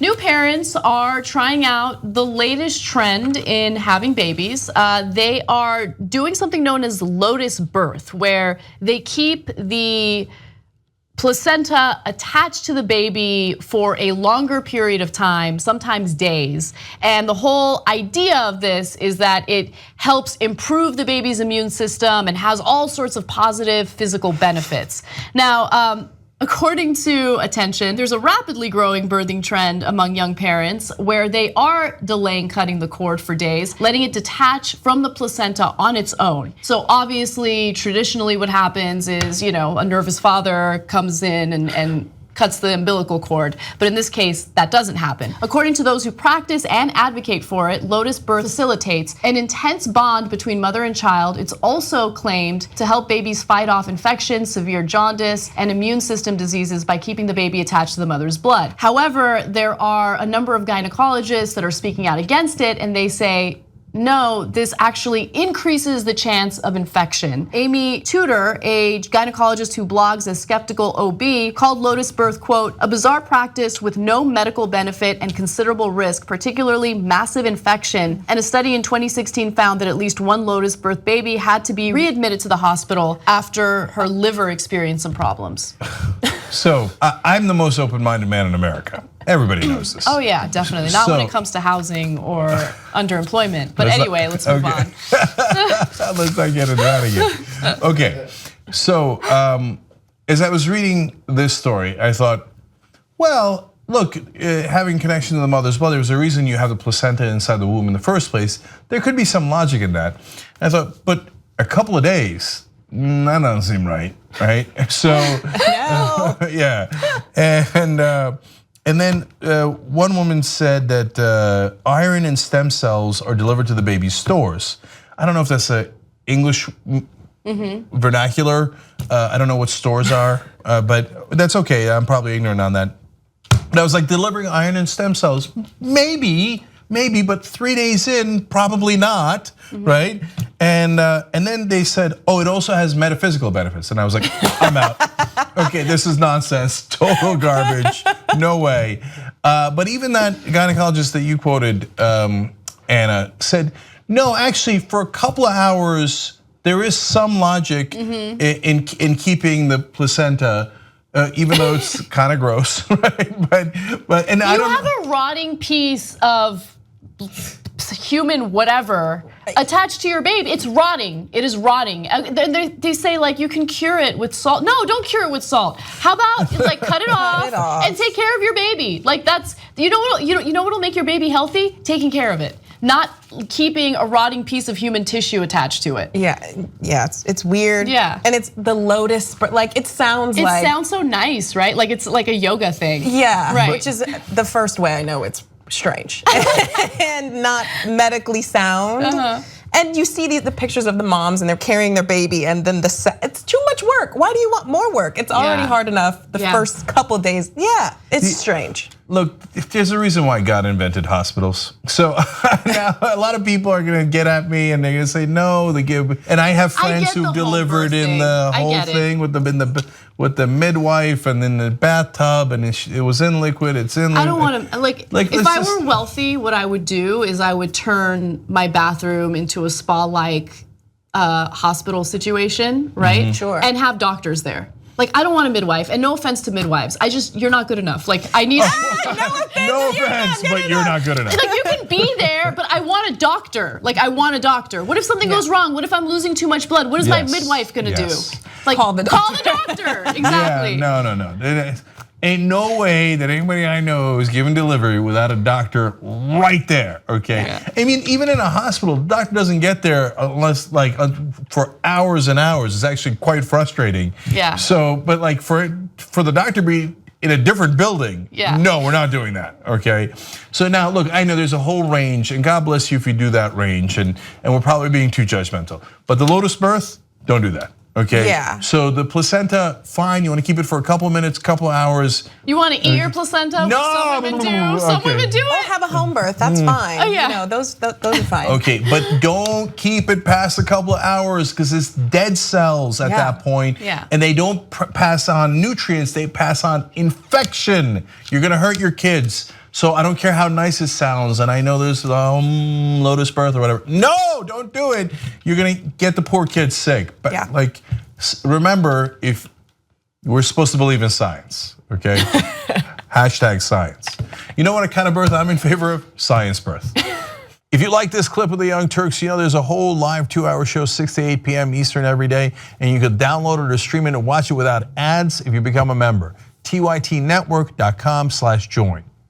New parents are trying out the latest trend in having babies. They are doing something known as Lotus birth, where they keep the placenta attached to the baby for a longer period of time, sometimes days. And the whole idea of this is that it helps improve the baby's immune system and has all sorts of positive physical benefits. Now, according to Attention, there's a rapidly growing birthing trend among young parents where they are delaying cutting the cord for days, letting it detach from the placenta on its own. So obviously, traditionally what happens is, a nervous father comes in and cuts the umbilical cord, but in this case, that doesn't happen. According to those who practice and advocate for it, Lotus birth facilitates an intense bond between mother and child. It's also claimed to help babies fight off infections, severe jaundice, and immune system diseases by keeping the baby attached to the mother's blood. However, there are a number of gynecologists that are speaking out against it, and they say, no, this actually increases the chance of infection. Amy Tudor, a gynecologist who blogs as Skeptical OB, called Lotus birth, quote, a bizarre practice with no medical benefit and considerable risk, particularly massive infection. And a study in 2016 found that at least one Lotus birth baby had to be readmitted to the hospital after her liver experienced some problems. So I'm the most open-minded man in America. Everybody knows this. Oh yeah, definitely. Not when it comes to housing or underemployment. But anyway, let's move on. Let's not get into that again. Okay, so as I was reading this story, I thought, well, look, having connection to the mother's blood, there's a reason you have the placenta inside the womb in the first place. There could be some logic in that. And I thought, but a couple of days, that doesn't seem right? So, yeah, and then one woman said that iron and stem cells are delivered to the baby's stores. I don't know if that's a English vernacular. I don't know what stores are, but that's okay. I'm probably ignorant on that. But I was like, delivering iron and stem cells, maybe, but 3 days in, probably not, right? And then they said, oh, it also has metaphysical benefits. And I was like, I'm out. Okay, this is nonsense, total garbage, no way. But even that gynecologist that you quoted, Anna, said, no, actually for a couple of hours, there is some logic in keeping the placenta, even though it's kind of gross, right? But and I don't have a rotting piece of human whatever attached to your baby. It's rotting. It is rotting. They say like you can cure it with salt. No, don't cure it with salt. How about like cut it off and take care of your baby? Like that's you know what'll make your baby healthy? Taking care of it. Not keeping a rotting piece of human tissue attached to it. Yeah, it's weird. Yeah, and it's the Lotus, but like it sounds so nice, right? Like it's like a yoga thing. Yeah, right. Which is the first way I know it's strange and not medically sound. And you see the pictures of the moms and they're carrying their baby and then it's too much work. Why do you want more work? It's already hard enough the first couple of days. Yeah, it's strange. Look, there's a reason why God invented hospitals. So now a lot of people are gonna get at me and they're gonna say no, they give. And I have friends who delivered in the whole thing with the midwife and then the bathtub and it was in liquid. It's in. I don't want to like if I were wealthy, what I would do is I would turn my bathroom into a spa-like hospital situation, right? Sure. And have doctors there. Like I don't want a midwife, and no offense to midwives. You're not good enough. Like I need. No offense, but you're not good enough. Like you can be there, but I want a doctor. Like I want a doctor. What if something goes wrong? What if I'm losing too much blood? What is my midwife gonna do? Like call the doctor. Exactly. Yeah, no. Ain't no way that anybody I know is giving delivery without a doctor right there, okay? Yeah. I mean, even in a hospital, the doctor doesn't get there unless like for hours and hours. It's actually quite frustrating. Yeah. So, but like for the doctor to be in a different building, no, we're not doing that, okay? So now, look, I know there's a whole range, and God bless you if you do that range, and we're probably being too judgmental. But the Lotus birth, don't do that. Okay. Yeah. So the placenta, fine. You want to keep it for a couple of minutes, couple of hours. You want to eat your placenta? No. Some women do. Some women do Or it. have a home birth. That's fine. Oh yeah. You know, those are fine. Okay, but don't keep it past a couple of hours because it's dead cells at that point. Yeah. And they don't pass on nutrients. They pass on infection. You're gonna hurt your kids. So I don't care how nice it sounds, and I know there's Lotus birth or whatever. No, don't do it. You're gonna get the poor kid sick. But like, remember, if we're supposed to believe in science, okay? Hashtag science. You know what kind of birth I'm in favor of? Science birth. If you like this clip of the Young Turks, you know there's a whole live 2-hour show, 6 to 8 p.m. Eastern every day, and you can download it or stream it and watch it without ads if you become a member. tytnetwork.com/join.